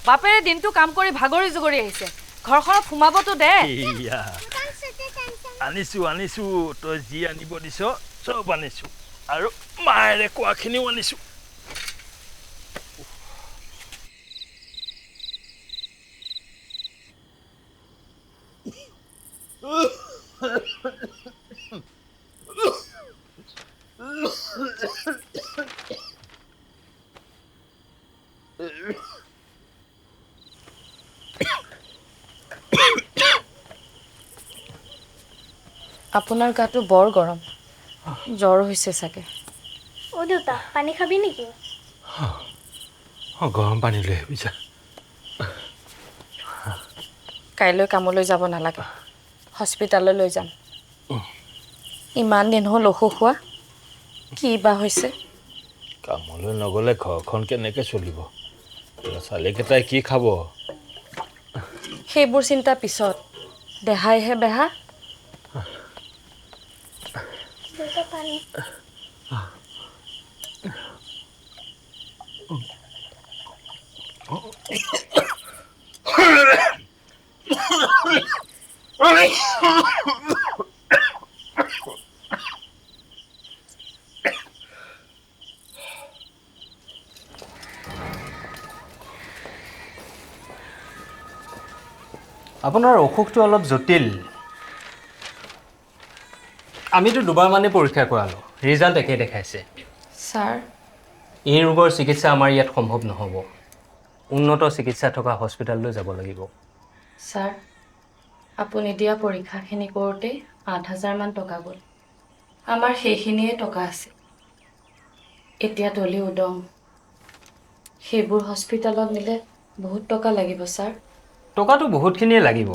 বাপেৰে দিনটো কাম কৰি ভাগৰি জুগৰি আহিছে ঘৰখনত সোমাবতো দে আনিছো তই যি আনিব দিছ চব আনিছো আৰু মায়েৰে কোৱাখিনিও আনিছো আপোনাৰ গাটো বৰ গৰম জ্বৰ হৈছে চাগে ও দেউতা পানী খাবি নেকি গৰম পানী লৈ আহিছা কাইলৈ কামলৈ যাব নালাগে হস্পিটাললৈ লৈ যাম ইমান দিন হ'ল অসুখ হোৱা কি বা হৈছে কামলৈ নগলে ঘৰখন কেনেকৈ চলিব ছোৱালীকেইটাই কি খাব সেইবোৰ চিন্তা পিছত দেহাইহে বেহা দেউতা পানী আপোনাৰ অসুখটো অলপ জটিল আমিতো দুবাৰমানে পৰীক্ষা কৰালো ৰিজাল্ট একেই দেখাইছে স্যাৰ এই ৰোগৰ চিকিৎসা আমাৰ ইয়াত সম্ভৱ নহ'ব উন্নত চিকিৎসা থকা হস্পিটাললৈ যাব লাগিব স্যাৰ আপুনি দিয়া পৰীক্ষাখিনি কৰোঁতে ৮,০০০ মান টকা গ'ল আমাৰ সেইখিনিয়ে টকা আছে এতিয়া দলি উদং সেইবোৰ হস্পিটালত নিলে বহুত টকা লাগিব স্যাৰ টকাটো বহুতখিনিয়ে লাগিব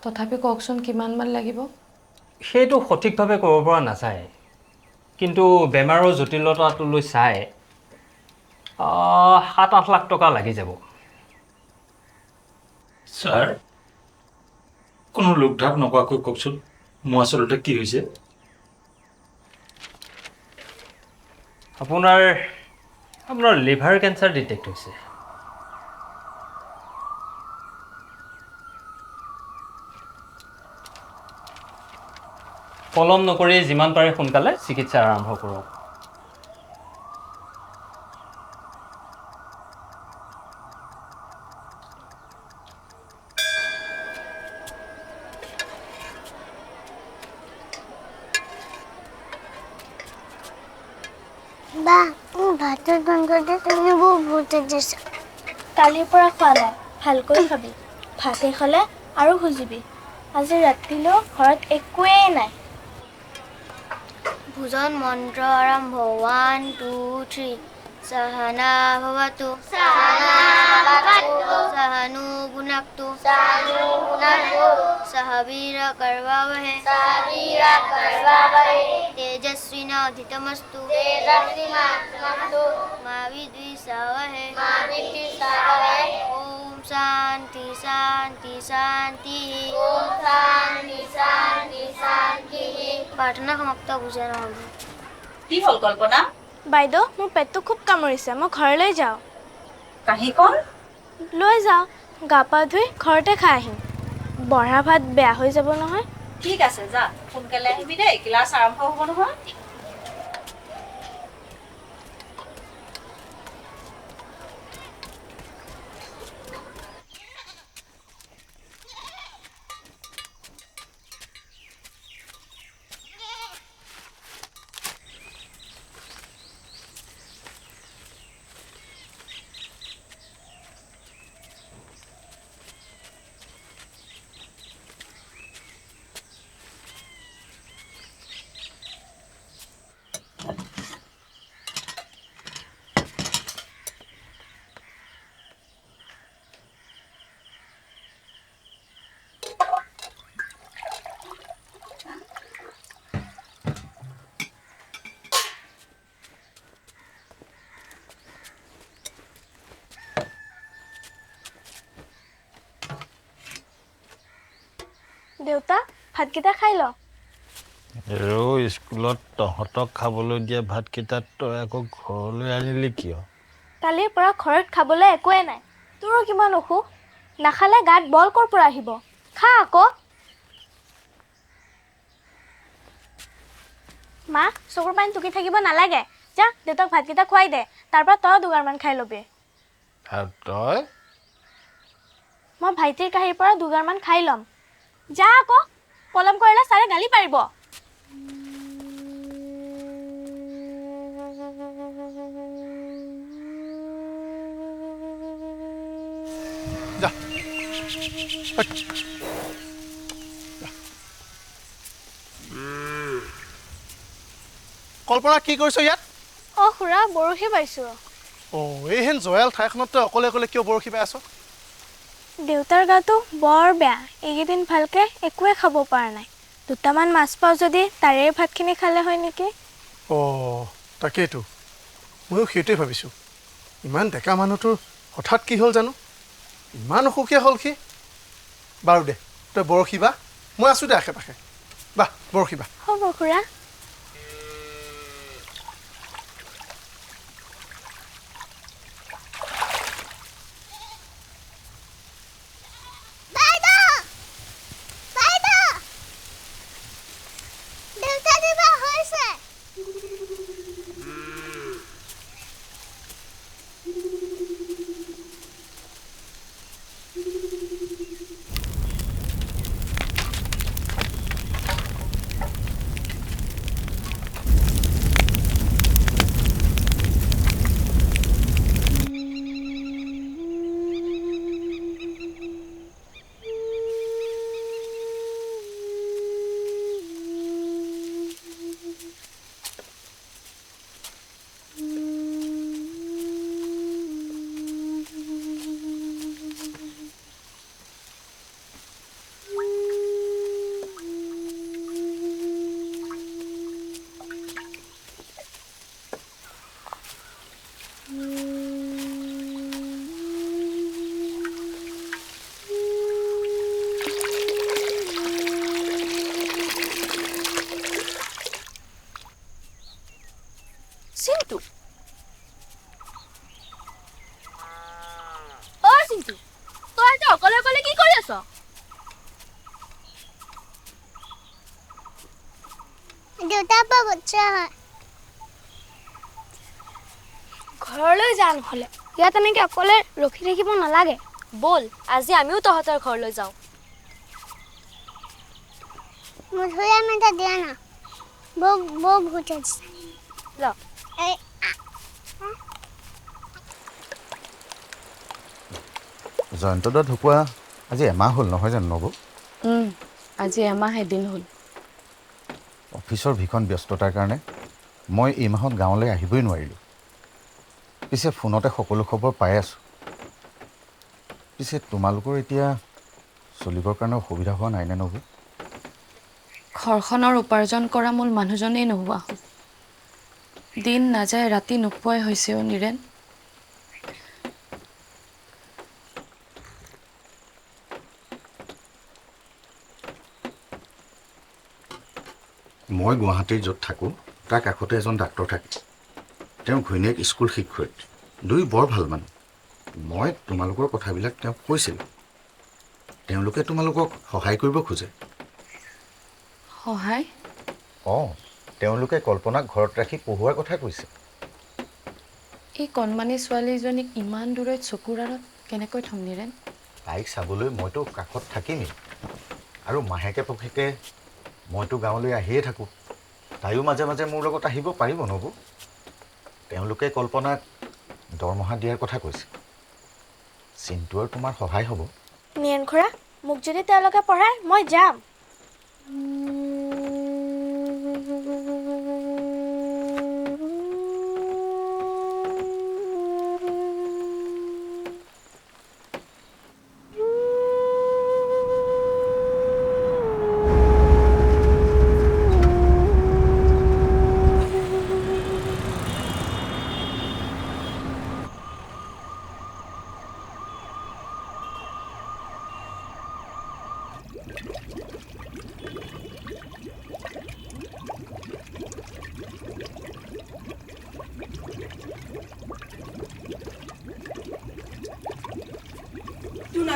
তথাপি কওকচোন কিমান মান লাগিব সেইটো সঠিকভাৱে ক'ব পৰা নাযায় কিন্তু বেমাৰৰ জটিলতাটো লৈ চাই ৭-৮ লাখ টকা লাগি যাব ছাৰ কোনো লোকধাপ নকৰাকৈ কওকচোন মোৰ আচলতে কি হৈছে আপোনাৰ লিভাৰ কেঞ্চাৰ ডিটেক্ট হৈছে পলম নকৰি যিমান পাৰে সোনকালে চিকিৎসা আৰম্ভ কৰক বা ভাতৰ গন্ধতে তুমি বহুত দিছা কালিৰ পৰা খোৱা নাই ভালকৈ খাবি ভাতে খালে আৰু খুজিবি আজি ৰাতিলৈ ঘৰত একোৱেই নাই ভোজন মন্ত্ৰ আৰম্ভ 1 2 3 সহনা ভৱতু সহনু ভুনাক্তু সহ বীৰ কৰ্ৱাৱহৈ তেজস্বিনাধিতমস্তু মা বিদ্বিষাৱহৈ ওম শান্তি শান্তি শান্তি প্ৰাৰ্থনা সমাপ্ত বুজা নহ'ব কি হ'ল কল্পনা বাইদেউ মোৰ পেটটো খুব কামুৰিছে মই ঘৰলৈ যাওঁ কাহিকণ লৈ যাওঁ গা পা ধুই ঘৰতে খাই আহিম বঢ়া ভাত বেয়া হৈ যাব নহয় ঠিক আছে যা সোনকালে আহিবি দেই ক্লাছ আৰম্ভ হ'ব নহয় দেউতা ভাতকেইটা খাই ল স্কুলত তহঁতক খাবলৈ দিয়া ভাতকেইটাত তই আকৌ ঘৰলৈ আনিলি কিয়? কালিৰ পৰা ঘৰত খাবলৈ একোৱে নাই তোৰো কিমান অসুখ নাখালে গাত বল ক'ৰ পৰা আহিব খা আকৌ মা চকুৰ পানী টুকি থাকিব নালাগে যা দেউতাক ভাতকেইটা খুৱাই দে তাৰ পৰা তই দুগাৰমান খাই ল'বি আৰু তই মই ভাইটিৰ কাঁহীৰ পৰা দুগাৰমান খাই ল'ম যা আকৌ পলম কৰিলে ছাৰে গালি পাৰিব যা কল্পনা কি কৰিছ ইয়াত খুৰা বৰশী পাইছোঁ এইহেন জয়াল ঠাইখনত তই অকলে অকলে কিয় বৰশী পাই আছ দেউতাৰ গাটো বৰ বেয়া এইকেইদিন ভালকৈ একোৱে খাব পৰা নাই দুটামান মাছ পাওঁ যদি তাৰে ভাতখিনি খালে হয় নেকি তাকেইতো ময়ো সেইটোৱে ভাবিছোঁ ইমান ডেকা মানুহটোৰ হঠাৎ কি হ'ল জানো ইমান অসুখীয়া হ'ল সি বাৰু দে তই বৰশী বা মই আছোঁ দে আশে পাশে বাহ বৰশী বা হ'ব খুৰা চিন্তু চিন্তু তই এতিয়া অকলে অকলে কি কৰি আছ দেউতা বাচ্চা ঘৰলৈ যা নহ'লে ইয়াত এনেকৈ অকলে ৰখি থাকিব নালাগে বল আজি আমিও তহঁতৰ ঘৰলৈ যাওঁ মধুয়া মেটা দিয়া না বৌ ভূত আছে ল জয়ন্তদা ঢুকুৱা আজি এমাহ হ'ল নহয় জানো নবৌ আজি এমাহ এদিন হ'ল অফিচৰ ভীষণ ব্যস্ততাৰ কাৰণে মই এই মাহত গাঁৱলৈ আহিবই নোৱাৰিলোঁ পিছে ফোনতে সকলো খবৰ পাই আছোঁ পিছে তোমালোকৰ এতিয়া চলিবৰ কাৰণে অসুবিধা হোৱা নাইনে নবৌ ঘৰখনৰ উপাৰ্জন কৰা মূল মানুহজনেই নোহোৱা হ'ল দিন নাযায় ৰাতি নোপোৱাই হৈছে নীৰেণ মই গুৱাহাটীৰ য'ত থাকোঁ তাৰ কাষতে এজন ডাক্তৰ থাকে তেওঁৰ ঘৈণীয়েক স্কুল শিক্ষয়িত্ৰী দুই বৰ ভাল মানুহ মই তোমালোকৰ কথাবিলাক তেওঁক কৈছিলোঁ তেওঁলোকে তোমালোকক সহায় কৰিব খোজে সহায় তেওঁলোকে কল্পনাক ঘৰত ৰাখি পঢ়োৱাৰ কথা কৈছে এই কণমানি ছোৱালীজনীক ইমান দূৰৈত চকুৰ আঁৰত কেনেকৈ থ'ম নীৰেণ তাইক চাবলৈ মইতো কাষত থাকিমেই আৰু মাহেকে পষেকে মইতো গাঁৱলৈ আহিয়ে থাকোঁ তাইও মাজে মাজে মোৰ লগত আহিব পাৰিব নবৌ তেওঁলোকে কল্পনাক দৰমহা দিয়াৰ কথা কৈছে চিন্তু আৰু তোমাৰ সহায় হ'ব নীৰেণ খুৰা মোক যদি তেওঁলোকে পঢ়ায় মই যাম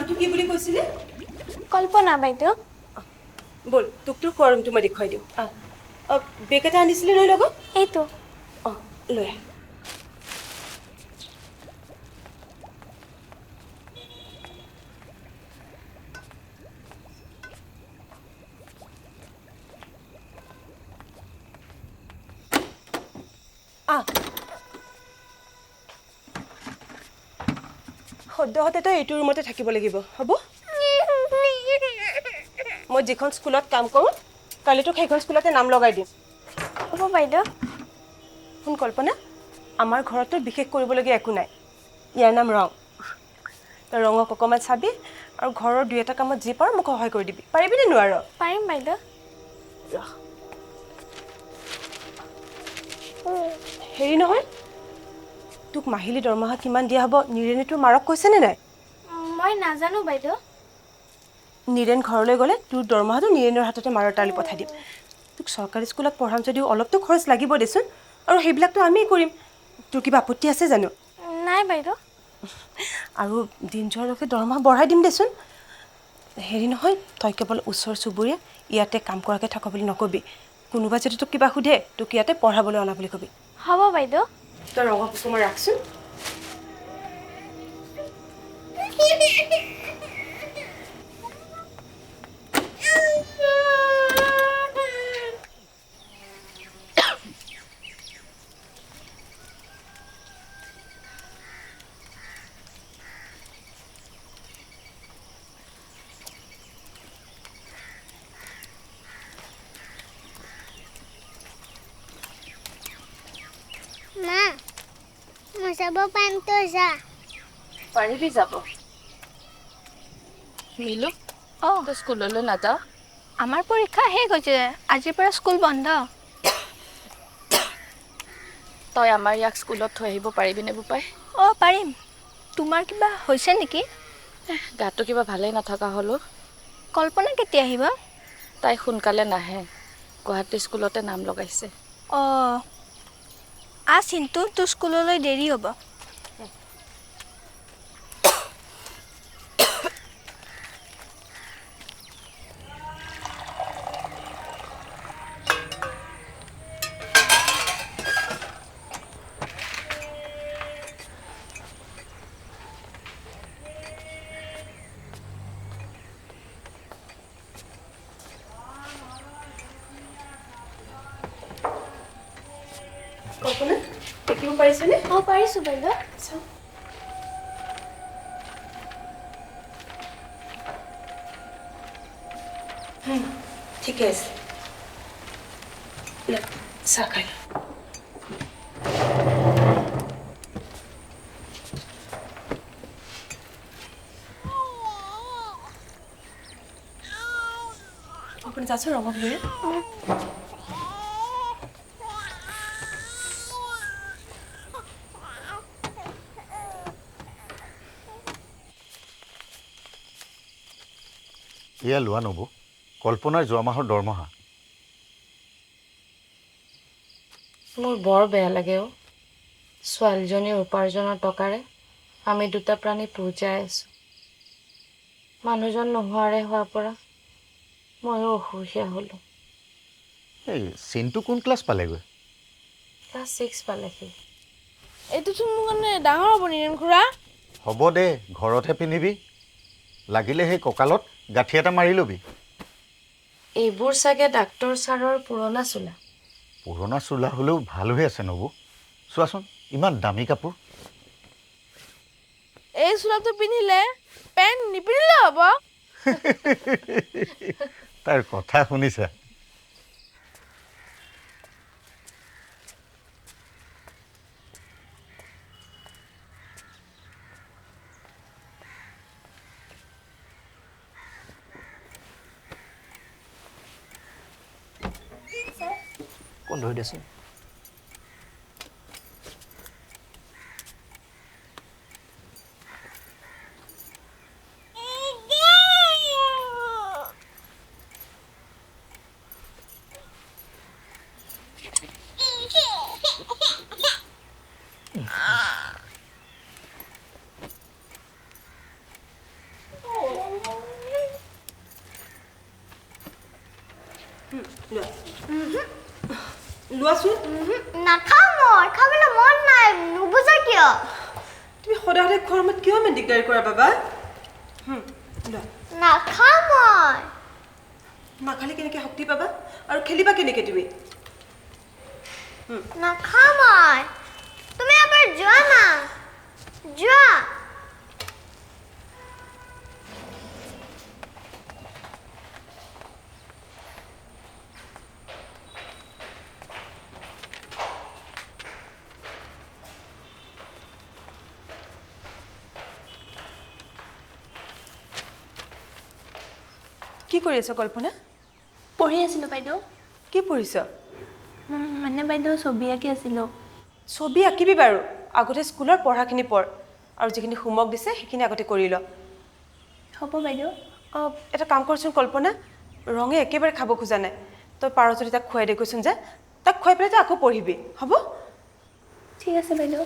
নামটো কি বুলি কৈছিলে? কল্পনা বাইদেউ। বল তোক তোৰ খোৱা ৰুমটো মই দেখুৱাই দিওঁ। বেগ এটা আনিছিলে নহয় লগত? এইটো। অঁ লৈ আহ। সদ্যহতে তই এইটো ৰুমতে থাকিব লাগিব, হ'ব? মই যিখন স্কুলত কাম কৰোঁ কালি তোক সেইখন স্কুলতে নাম লগাই দিম। হ'ব বাইদেউ। শুন কল্পনা, আমাৰ ঘৰতো বিশেষ কৰিবলগীয়া একো নাই। ইয়াৰ নাম ৰং। তই ৰঙক অকণমান চাবি আৰু ঘৰৰ 2-এটা কামত যি পাৰ মোক সহায় কৰি দিবি। পাৰিবিনে নোৱাৰ? পাৰিম বাইদেউ। হেৰি নহয়, তোক মাহিলী দৰমহা কিমান দিয়া হ'ব নীৰেণে তোৰ মাৰক কৈছেনে নাই? মই নাজানো বাইদেউ। নীৰেণ ঘৰলৈ গ'লে তোৰ দৰমহাটো নীৰেণৰ হাততে মাৰৰ তালি পঠাই দিম। তোক চৰকাৰী স্কুলত পঢ়াম যদিও অলপতো খৰচ লাগিব দেচোন, আৰু সেইবিলাকতো আমিয়ে কৰিম। তোৰ কিবা আপত্তি আছে জানো? নাই বাইদেউ। আৰু দিন যোৱালৈকে দৰমহা বঢ়াই দিম দেচোন। হেৰি নহয়, তই কেৱল ওচৰ চুবুৰীয়া ইয়াতে কাম কৰাকৈ থাক বুলি নকবি। কোনোবা যদি তোক কিবা সোধে তোক ইয়াতে পঢ়াবলৈ অনা বুলি কবি। হ'ব বাইদেউ। তই ৰঙক অকণমান ৰাখচোন। মা মই যাব পাৰিম, তই যা। পাৰিবি যাব। মিলু, তই স্কুললৈ নাযাওঁ? আমাৰ পৰীক্ষা শেষ হৈছে, আজিৰ পৰা স্কুল বন্ধ। তই আমাৰ ইয়াক স্কুলত থৈ আহিব পাৰিবিনে বোপাই? অঁ পাৰিম। তোমাৰ কিবা হৈছে নেকি? গাটো কিবা ভালেই নথকা হ'লো। কল্পনা কেতিয়া আহিব? তাই সোনকালে নাহে, গুৱাহাটী স্কুলতে নাম লগাইছে। অঁ চিন্তু, তোৰ স্কুললৈ দেৰি হ'ব। কল্পনা, দেখিব পাৰিছেনে? অঁ পাৰিছোঁ বাইদেউ। ঠিকে আছে। চাহ খাই আপুনি যাচোন ৰঙক লৈ। এয়া লোৱা নবৌ, কল্পনাৰ যোৱা মাহৰ দৰমহা। মোৰ বৰ বেয়া লাগে অ'। ছোৱালীজনীৰ উপাৰ্জনৰ টকাৰে আমি দুটা প্ৰাণী পূজাই আছোঁ। মানুহজন নোহোৱাৰে হোৱাৰ পৰা ময়ো অসুখীয়া হ'লোঁ। এই চিন্তু কোন ক্লাছ পালেগৈ? ক্লাছ 6 পালেহি। এইটোচোন মোৰ কাৰণে ডাঙৰ হ'ব নীৰেণ খুৰা। হ'ব দে, ঘৰতহে পিন্ধিবি। লাগিলে সেই কঁকালত গাঁঠি এটা মাৰি ল'বি। এইবোৰ চাগে ডাক্তৰ ছাৰৰ পুৰণা চোলা। পুৰণা চোলা হ'লেও ভাল হৈ আছে নবৌ। চোৱাচোন, ইমান দামী কাপোৰ। এই চোলাটো পিন্ধিলে পেণ্ট নিপিন্ধিলে হ'ব। তাৰ কথা শুনিছা? কোন ধৰি দেচোন। লোৱাচোন নাখাওঁ মই খাবলৈ মন নাই নুবুজা কিয় তুমি সদায় সদায় খোৱাৰ সময়ত কিয় ইমান দিগদাৰি কৰা বাবা লোৱা নাখাওঁ মই নাখালে কেনেকৈ শক্তি পাবা আৰু খেলিবা কেনেকৈ তুমি নাখাওঁ মই তুমি এবাৰ যোৱা না যোৱা কি কৰি আছ কল্পনা পঢ়ি আছিলোঁ বাইদেউ কি পঢ়িছ মানে বাইদেউ ছবি আঁকি আছিলোঁ ছবি আঁকিবি বাৰু আগতে স্কুলৰ পঢ়াখিনি পঢ় আৰু যিখিনি হোমৱৰ্ক দিছে সেইখিনি আগতে কৰি ল হ'ব বাইদেউ এটা কাম কৰচোন কল্পনা ৰঙে একেবাৰে খাব খোজা নাই তই পাৰ যদি তাক খুৱাই দে কৈছোন যে তাক খুৱাই পেলাই তই আকৌ পঢ়িবি হ'ব ঠিক আছে বাইদেউ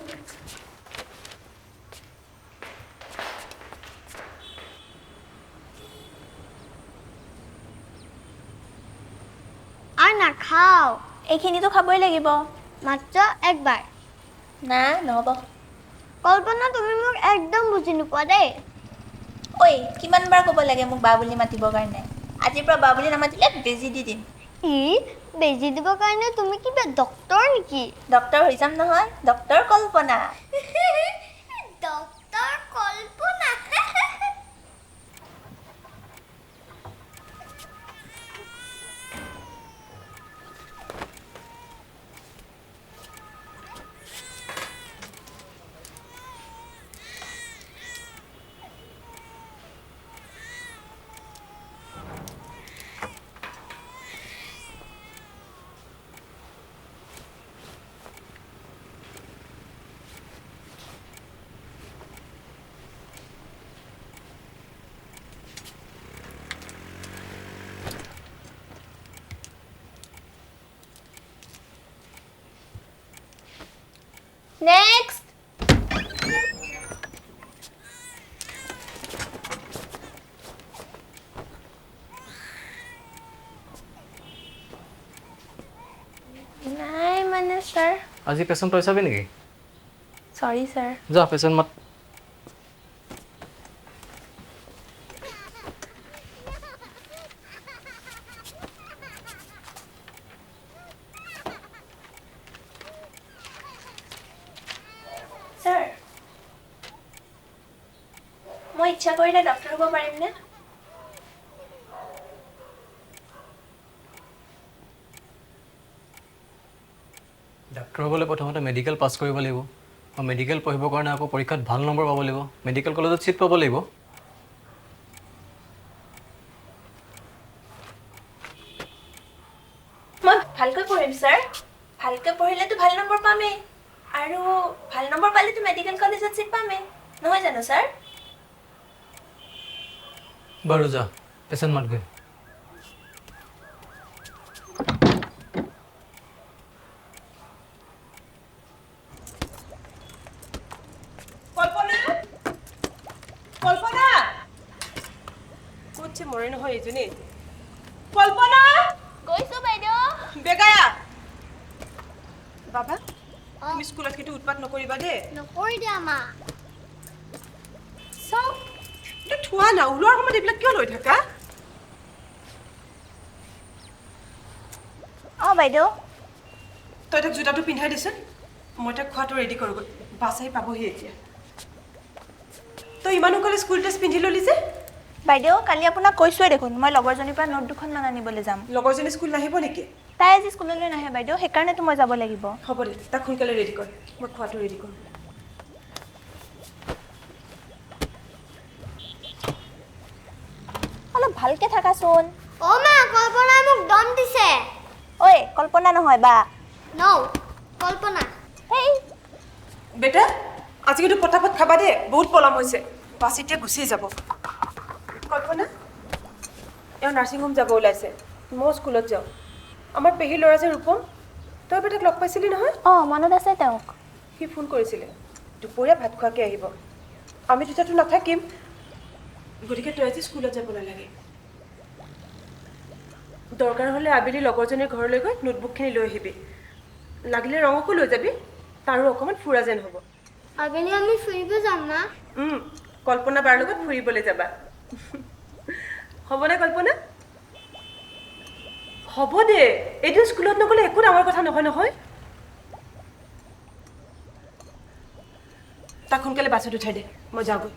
আৰু নাখাওঁ এইখিনিতো খাবই লাগিব মাত্ৰ একবাৰ না নহ'ব কল্পনা তুমি মোক একদম বুজি নোপোৱা দেই ঐ কিমানবাৰ ক'ব লাগে মোক বা বুলি মাতিবৰ কাৰণে আজিৰ পৰা বা বুলি নামাতিলে বেজি দি দিম বেজি দিবৰ কাৰণে তুমি কিবা ডক্তৰ নেকি ডক্তৰ হৈ যাম নহয় ডক্তৰ কল্পনা ডক্তৰ কল্পনা নেক্সট নাই মানে ছাৰ আজি পেচেণ্ট তই চাবি নেকি চৰি ছাৰ যা পেচেণ্ট মাত ছাৰ মই ইচ্ছা কৰিলে ডক্তৰ হ'ব পাৰিমনে ডাক্তৰ হ'বলৈ প্ৰথমতে মেডিকেল পাছ কৰিব লাগিব আৰু মেডিকেল পঢ়িবৰ কাৰণে আকৌ পৰীক্ষাত ভাল নম্বৰ পাব লাগিব মেডিকেল কলেজত চিট পাব লাগিব মই ভালকৈ পঢ়িম ছাৰ ভালকৈ পঢ়িলেতো ভাল নম্বৰ পামেই আৰু ভাল নম্বৰ পালেতো মেডিকেল কলেজত চিট পামেই নহয় জানো ছাৰ বাৰু যা পেচেণ্ট মাতগৈ কল্পনা ক'ত যে মৰে নহয় এইজনী কল্পনা গৈছোঁ বাইদেউ বেগায়া বাবা তুমি স্কুলত কিন্তু উৎপাত নকৰিবা দেই নকৰি দিয়া মা চাওক এইটো থোৱা না ওলোৱাৰ সময়ত এইবিলাক কিয় লৈ থাকা অঁ বাইদেউ তই তাক জোতাটো পিন্ধাই দেচোন মই তাক খোৱাটো ৰেডি কৰোঁগৈ বাছ আহি পাবহি এতিয়া তই ইমান সোনকালে স্কুল ড্ৰেছ পিন্ধি ল'লি যে বাইদেউ কালি আপোনাক কৈছোঁৱে দেখোন মই লগৰজনীৰ পৰা নোট দুখনমান আনিবলৈ যাম লগৰজনী স্কুল নাহিব নেকি তাই আজি স্কুললৈ নাহে বাইদেউ সেইকাৰণেতো মই যাব লাগিব হ'ব দে তাক সোনকালে ৰেডি কৰ মই খোৱাটো ৰেডি কৰোঁ অলপ ভালকৈ থাকাচোন অ' মা কল্পনাই মোক দম দিছে ঐ কল্পনা নহয় বা কল্পনা এই বেটা আজি কিন্তু পটাপট খাবা দে বহুত পলম হৈছে বাছ এতিয়া গুচি যাব কল্পনা এওঁ নাৰ্ছিং হোম যাব ওলাইছে মই স্কুলত যাওঁ আমাৰ পেহীৰ ল'ৰা যে ৰূপম তই বেটাক লগ পাইছিলি নহয় অঁ মনত আছে তেওঁক সি ফোন কৰিছিলে দুপৰীয়া ভাত খোৱাকৈ আহিব আমি দুটাতো নাথাকিম গতিকে তই আজি স্কুলত যাব নালাগে দৰকাৰ হ'লে আবেলি লগৰজনীৰ ঘৰলৈ গৈ নোটবুকখিনি লৈ আহিবি লাগিলে ৰঙকো লৈ যাবি তাৰো অকণমান ফুৰা যেন হ'ব আবেলি আমি ফুৰিব যাম মা কল্পনা বাৰ লগত ফুৰিবলৈ যাবা হ'বনে কল্পনা হ'ব দে এদিন স্কুলত নগ'লে একো ডাঙৰ কথা নহয় নহয় তাক সোনকালে বাছত উঠাই দে মই যাওঁগৈ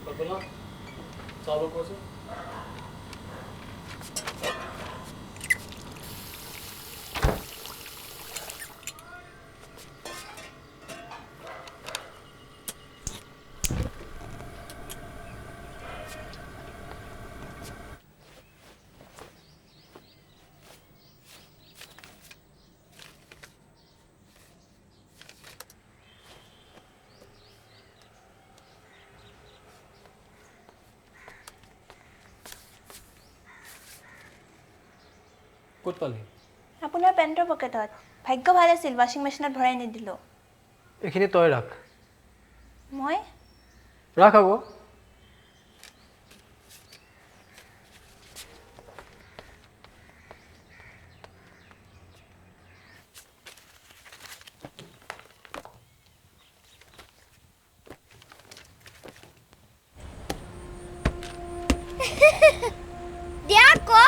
কল্পনা চাব কৈছোঁ ক'ত পালি আপোনাৰ পেণ্টৰ পকেটত ভাগ্য ভাল আছিল ৱাশ্বিং মেচিনত ভৰাই নিদিলোঁ এইখিনি তই ৰাখ মই ৰাখ আকৌ দিয়া আকৌ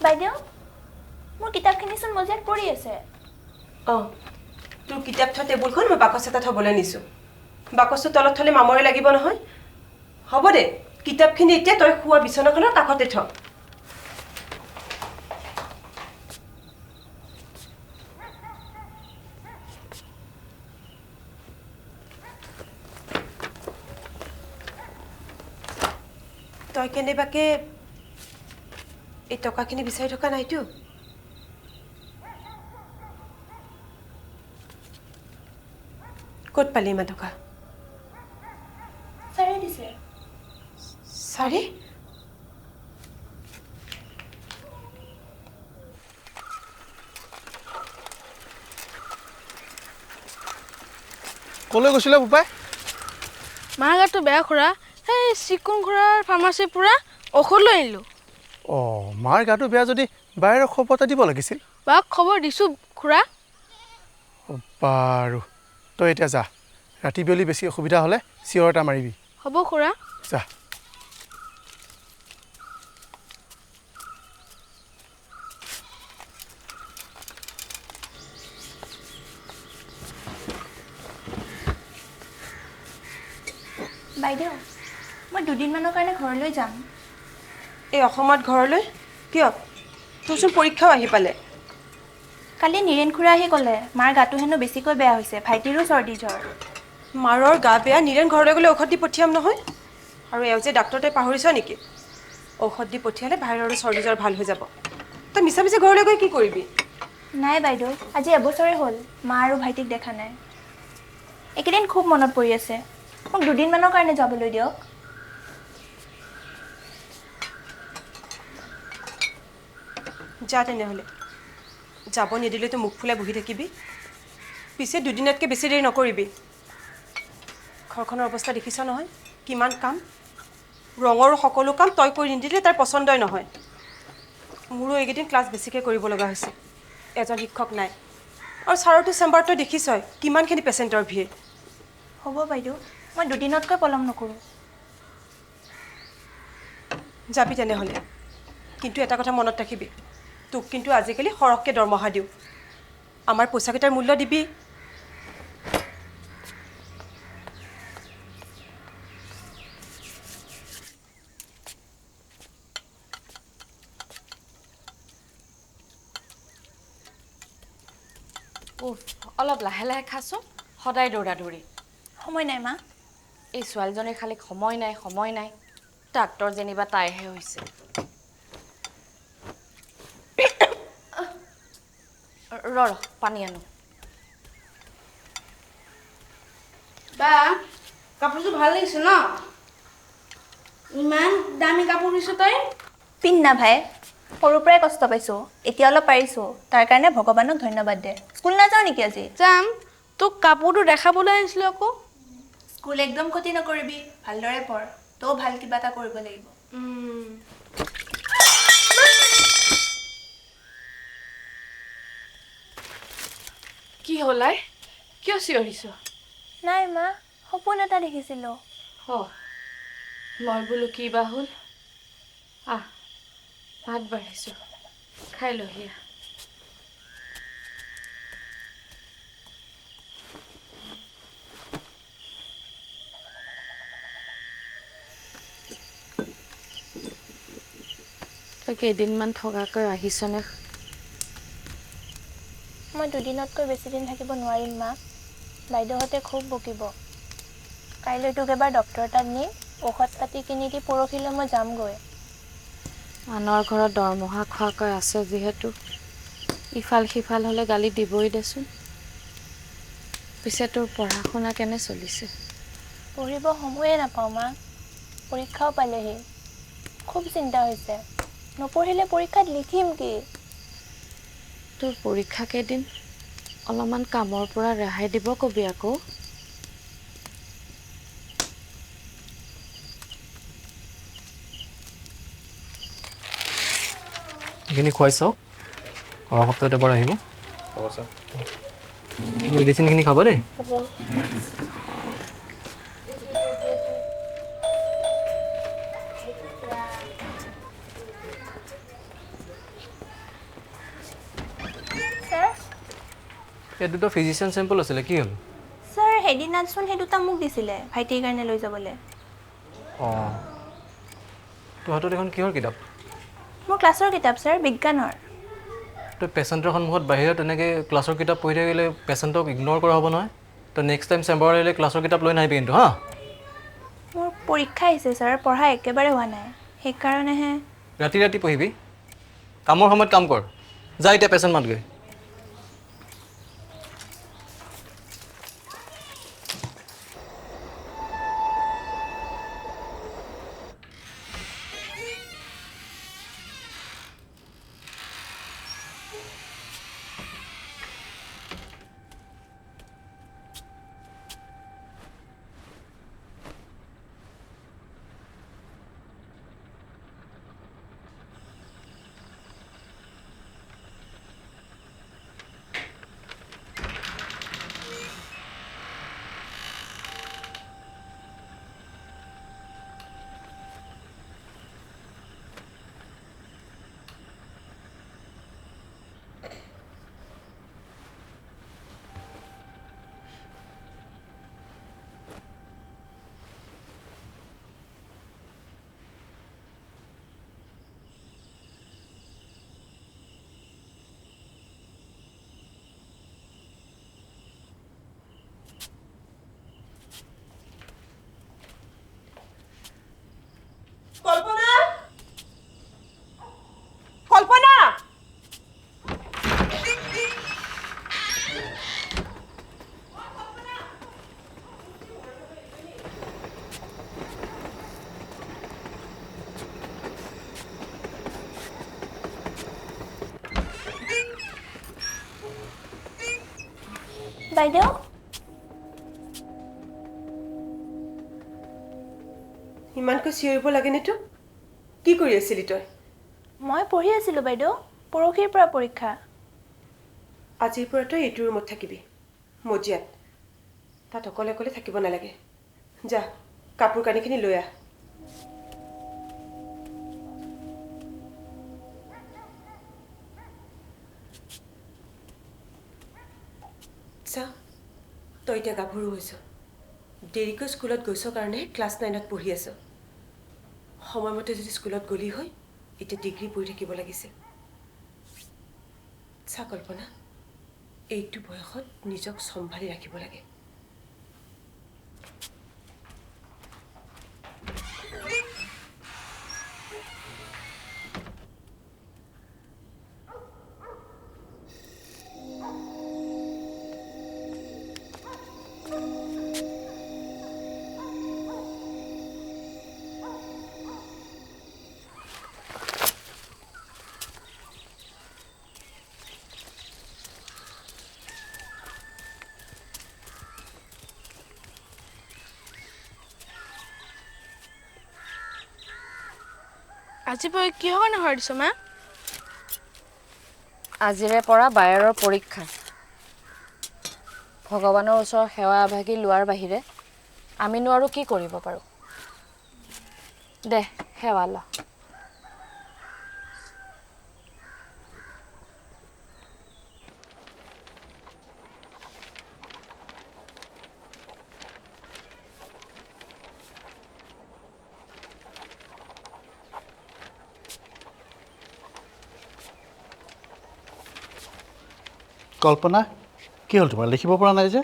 বাইদেউ মোৰ কিতাপখিনিচোন মজিয়াত পৰি আছে অঁ তোৰ কিতাপ থোৱা টেবুলখন মই বাকচ এটা থ'বলৈ নিছোঁ বাকচটো তলত থ'লে মামৰে লাগিব নহয় হ'ব দে কিতাপখিনি এতিয়া তই শুৱা বিচনাখনৰ কাষতে থ তই কেনেবাকে এই টকাখিনি বিচাৰি থকা নাইতো ক'ত পালি ইমান টকা ছাৰে দিছে ছাৰে ক'লৈ গৈছিলে বোপাই মাৰ গাটো বেয়া খুৰা সেই চিকুন খুৰাৰ ফাৰ্মাচীৰ পৰা ঔষধ লৈ আনিলোঁ অঁ মাৰ গাটো বেয়া যদি বাহিৰৰ খবৰ এটা দিব লাগিছিল বাক খবৰ দিছোঁ খুৰা বাৰু তই এতিয়া যা ৰাতি বিয়লি বেছি অসুবিধা হ'লে চিঞৰ এটা মাৰিবি হ'ব খুৰা যা বাইদেউ মই দুদিনমানৰ কাৰণে ঘৰলৈ যাম এই অসমত ঘৰলৈ কিয় তোৰচোন পৰীক্ষাও আহি পালে কালি নীৰেণ খুৰা আহি ক'লে মাৰ গাটো হেনো বেছিকৈ বেয়া হৈছে ভাইটিৰো চৰ্দি জ্বৰ মাৰৰ গা বেয়া নীৰেণ ঘৰলৈ গ'লে ঔষধ দি পঠিয়াম নহয় আৰু এওঁ যে ডাক্তৰ তই পাহৰিছ নেকি ঔষধ দি পঠিয়ালে ভাইৰৰো চৰ্দি জ্বৰ ভাল হৈ যাব তই মিছা মিছা ঘৰলৈ গৈ কি কৰিবি নাই বাইদেউ আজি এবছৰে হ'ল মা আৰু ভাইটিক দেখা নাই এইকেইদিন খুব মনত পৰি আছে মোক দুদিনমানৰ কাৰণে যাবলৈ দিয়ক যা তেনেহ'লে যাব নিদিলেতো মুখ ফুলাই বহি থাকিবি পিছে দুদিনতকৈ বেছি দেৰি নকৰিবি ঘৰখনৰ অৱস্থা দেখিছ নহয় কিমান কাম ৰঙৰ সকলো কাম তই কৰি নিদিলে তাৰ পচন্দই নহয় মোৰো এইকেইদিন ক্লাছ বেছিকৈ কৰিব লগা হৈছে এজন শিক্ষক নাই আৰু ছাৰৰটো চেম্বাৰত তই দেখিছই কিমানখিনি পেচেণ্টৰ ভিৰ হ'ব বাইদেউ মই দুদিনতকৈ পলম নকৰোঁ যাবি তেনেহ'লে কিন্তু এটা কথা মনত ৰাখিবি তোক কিন্তু আজিকালি সৰহকৈ দৰমহা দিওঁ আমাৰ পইচাকেইটাৰ মূল্য দিবি উফ অলপ লাহে লাহে খাচোন সদায় দৌৰা-দৌৰি সময় নাই মা এই ছোৱালীজনীৰ খালি সময় নাই ডাক্তৰ যেনিবা তাইহে হৈছে ৰ পানী আনো বা কাপোৰযোৰ ভাল লাগিছে ন ইমান দামী কাপোৰ দিছ তই পিন না ভাই সৰুৰ পৰাই কষ্ট পাইছোঁ এতিয়া অলপ পাৰিছোঁ তাৰ কাৰণে ভগৱানক ধন্যবাদ দে স্কুল নাযাওঁ নেকি আজি যাম তোক কাপোৰটো দেখাবলৈ আহিছিলোঁ আকৌ স্কুল একদম ক্ষতি নকৰিবি ভালদৰে পঢ় তও ভাল কিবা এটা কৰিব লাগিব কি হলাই কিয় চিঞৰিছ নাই মা সপোন এটা দেখিছিলোঁ মই বোলো কি বা হ'ল ভাত বাঢ়িছোঁ খাই লহি তই কেইদিনমান থকাকৈ আহিছনে মই দুদিনতকৈ বেছি দিন থাকিব নোৱাৰিম মা বাইদেউহঁতে খুব বকিব কাইলৈ তোক এবাৰ ডক্টৰ তাত নি ঔষধ পাতি কিনি দি পৰহিলৈ মই যামগৈ আনৰ ঘৰত দৰমহা খোৱাকৈ আছে যিহেতু ইফাল সিফাল হ'লে গালি দিবই দেচোন পিছে তোৰ পঢ়া শুনা কেনে চলিছে পঢ়িব সময়ে নাপাওঁ মা পৰীক্ষাও পালেহি খুব চিন্তা হৈছে নপঢ়িলে পৰীক্ষাত লিখিম কি তোৰ পৰীক্ষা কেইদিন অলপমান কামৰ পৰা ৰেহাই দিব কবি আকৌ এইখিনি খুৱাই চাওক অহা সপ্তাহতে এবাৰ আহিব হ'ব ছাৰ মেডিচিনখিনি খাব দেই ছাৰ ইয়াত দুটা ফিজিচিয়ান চেম্পল আছিলে কি হ'ল ছাৰ সেইদিনাচোন সেই দুটা মোক দিছিলে ভাইটিৰ কাৰণে লৈ যাবলৈ তোৰ হাতত এখন কিহৰ কিতাপ মোৰ ক্লাছৰ কিতাপ ছাৰ বিজ্ঞানৰ তই পেচেণ্টৰ সন্মুখত বাহিৰত এনেকৈ ক্লাছৰ কিতাপ পঢ়ি থাকিলে পেচেণ্টক ইগন'ৰ কৰা হ'ব নহয় তই নেক্সট টাইম চেম্বাৰলৈ আহিলে ক্লাছৰ কিতাপ লৈ নাহিবি কিন্তু হা মোৰ পৰীক্ষা আহিছে ছাৰ পঢ়া একেবাৰে হোৱা নাই সেইকাৰণেহে ৰাতি ৰাতি পঢ়িবি কামৰ সময়ত কাম কৰ যা এতিয়া পেচেণ্ট মাতগৈ বাইদেউ ইমানকৈ চিঞৰিব লাগেনে তো কি কৰি আছিলি তই মই পঢ়ি আছিলোঁ বাইদেউ পৰহিৰ পৰা পৰীক্ষা আজিৰ পৰা তই এইটো ৰুমত থাকিবি মজিয়াত তাত অকলে অকলে থাকিব নালাগে যা কাপোৰ কানিখিনি লৈ আহ চা তই এতিয়া গাভৰু হৈছ দেৰিকৈ স্কুলত গৈছ কাৰণে ক্লাছ 9ত পঢ়ি আছ সময়মতে যদি স্কুলত গলি হয় এতিয়া ডিগ্ৰী পঢ়ি থাকিব লাগিছিল চা কল্পনা এইটো বয়সত নিজক সম্ভালি ৰাখিব লাগে। আজি কিহৰ কাৰণে হৰ দিছ মা? আজিৰে পৰা বায়েৰৰ পৰীক্ষা। ভগৱানৰ ওচৰৰ সেৱা আভাগি লোৱাৰ বাহিৰে আমিনো আৰু কি কৰিব পাৰোঁ? দে সেৱা ল। কল্পনা, কি হ'ল তোমাৰ? লিখিব পৰা নাই যে?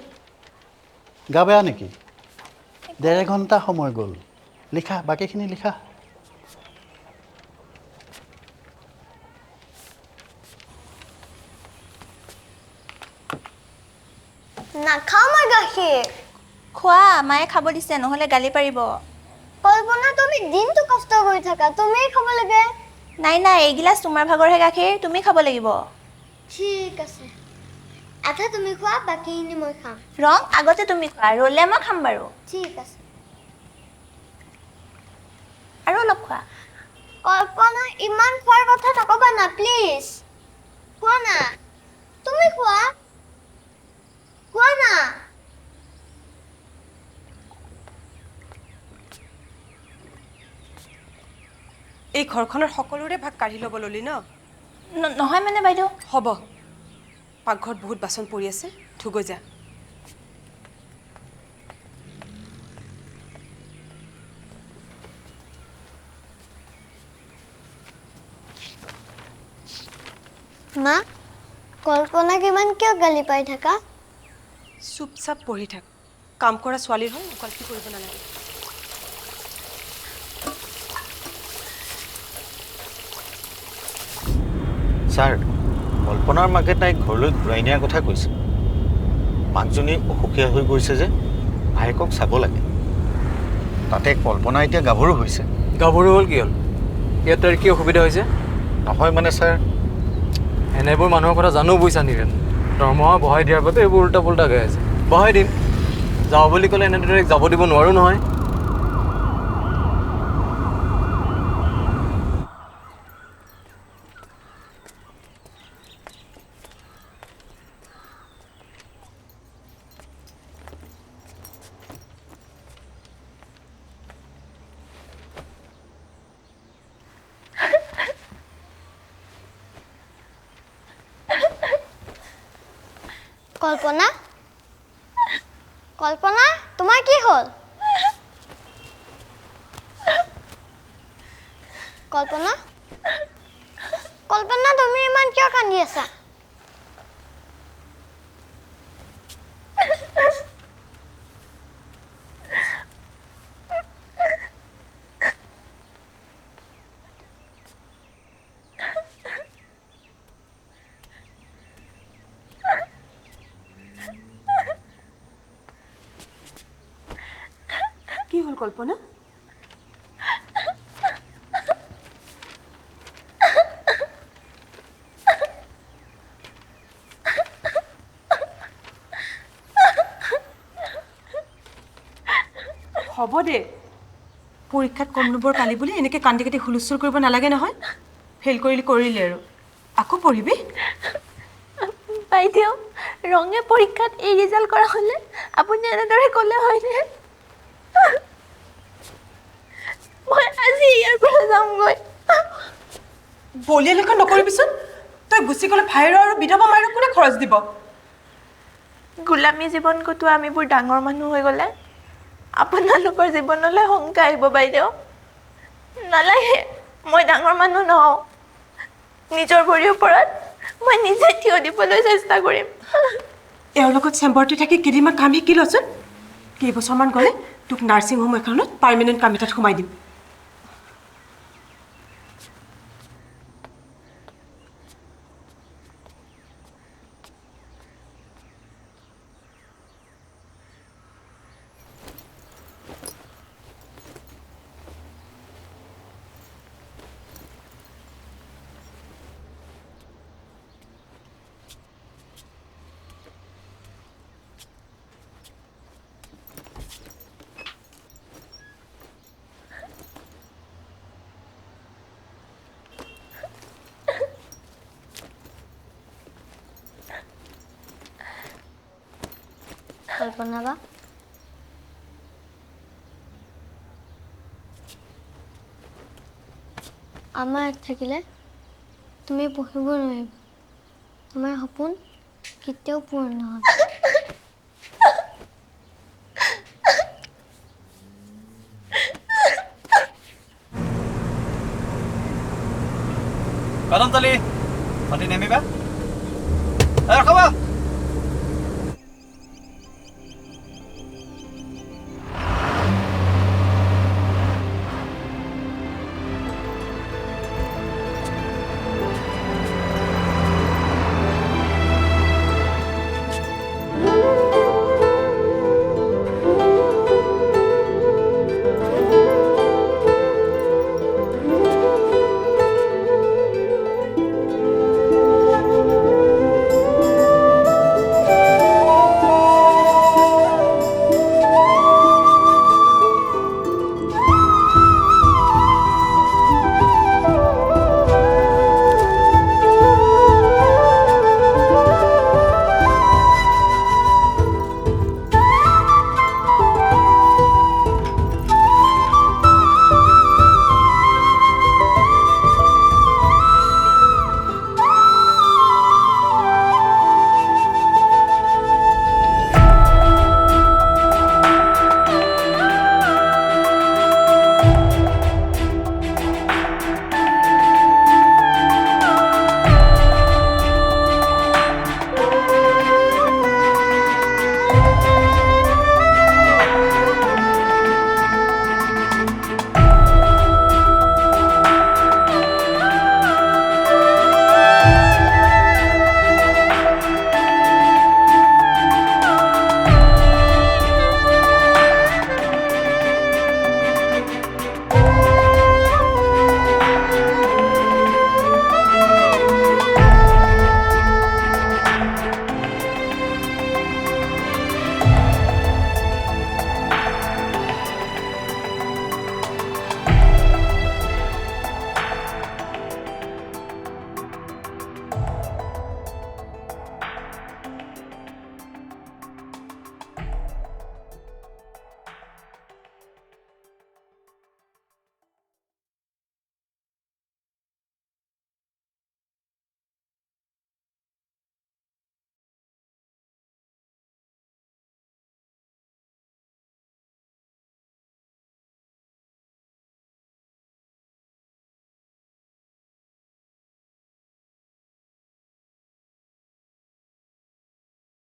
গা বেয়া নেকি? 1.5 ঘণ্টা সময় গ'ল, লিখা, বাকীখিনি লিখা। নাখাওঁ মই গাখীৰ। খোৱা, মায়ে খাব দিছে, নহ'লে গালি পাৰিব। কল্পনা, তুমি দিনটো কষ্ট কৰি থাকা, তুমিয়ে খাব লাগে। নাই নাই, এইগিলাচ তোমাৰ ভাগৰহে গাখীৰ, তুমি খাব লাগিব। ঠিক আছে, আধা তুমি খোৱা, বাকীখিনি মই খাম। ৰং, আগতে তুমি খোৱা, ৰ'লে মই খাম বাৰু। ঠিক আছে। আৰু অলপ খোৱা। কল্পনা, ইমান খোৱাৰ কথা নকবা না, প্লিজ। খোৱা না, তুমি খোৱা। খোৱা না। এই ঘৰখনৰ সকলোৰে ভাগ কাঢ়ি ল'ব ল'লি ন? নহয় মানে বাইদেউ। হ'ব, পাকঘৰত বহুত বাচন পৰি আছে, ধুগৈ যা। মা, কল্পনাক ইমান কিয় গালি পাই থাকা? চুপচাপ পঢ়ি থাক। কাম কৰা ছোৱালীৰ হৈ উকালতি কৰিব নালাগে। ছাৰ, কল্পনাৰ মাকে তাইক ঘৰলৈ ঘূৰাই নিয়াৰ কথা কৈছে। মাকজনী অসুখীয়া হৈ গৈছে যে, ভায়েকক চাব লাগে। তাতে কল্পনা এতিয়া গাভৰু হৈছে। গাভৰু হ'ল কি হ'ল? ইয়াত তাইৰ কি অসুবিধা হৈছে? নহয় মানে ছাৰ, এনেবোৰ মানুহৰ কথা জানো বুজিছা নিৰেন। দৰমহা বঢ়াই দিয়াৰ বাবে এইবোৰ উল্টা পুল্টা গাই আছে। বঢ়াই দিম, যাওঁ বুলি ক'লে এনেদৰে যাব দিব নোৱাৰোঁ নহয়। কল্পনা, কল্পনা, তোমাৰ কি হ'ল? কল্পনা, কল্পনা, তুমি ইমান কিয় কান্দি আছা? কি হ'ল কল্পনা? হ'ব দে, পৰীক্ষাত কম নম্বৰ পালি বুলি এনেকৈ কান্দি কাটি হুলস্থুল কৰিব নালাগে নহয়। ফেইল কৰিলি আৰু আকৌ পঢ়িবি। বাইদেউ, ৰঙে পৰীক্ষাত এই ৰিজাল্ট কৰা হ'লে আপুনি এনেদৰে ক'লে হয়নে? মই আজি ইয়াৰ পৰা যামগৈ। বলিয়া লেখা নকৰিবিচোন। তই গুচি গ'লে ভাইৰ আৰু বিধৱা মায়েৰ কোনে খৰচ দিব? গোলামী জীৱন কটোৱা আমিবোৰ ডাঙৰ মানুহ হৈ গ'লে আপোনালোকৰ জীৱনলৈ শংকা আহিব বাইদেউ। নালাগে, মই ডাঙৰ মানুহ নহওঁ। নিজৰ ভৰিৰ ওপৰত মই নিজে থিয় দিবলৈ চেষ্টা কৰিম। এওঁৰ লগত চেম্বাৰতে থাকি কেইদিনমান কাম শিকি লচোন। কেইবছৰমান গ'লে তোক নাৰ্ছিং হোম এখনত পাৰ্মানেণ্ট কাম এটাত সোমাই দিম। কল্পনা বা আমাৰ ইয়াত থাকিলে তুমি পঢ়িব নোৱাৰিবা। তোমাৰ সপোন কেতিয়াও পূৰণ নহয়। কদম তলি মাতি নেমিবা ৰখাবা।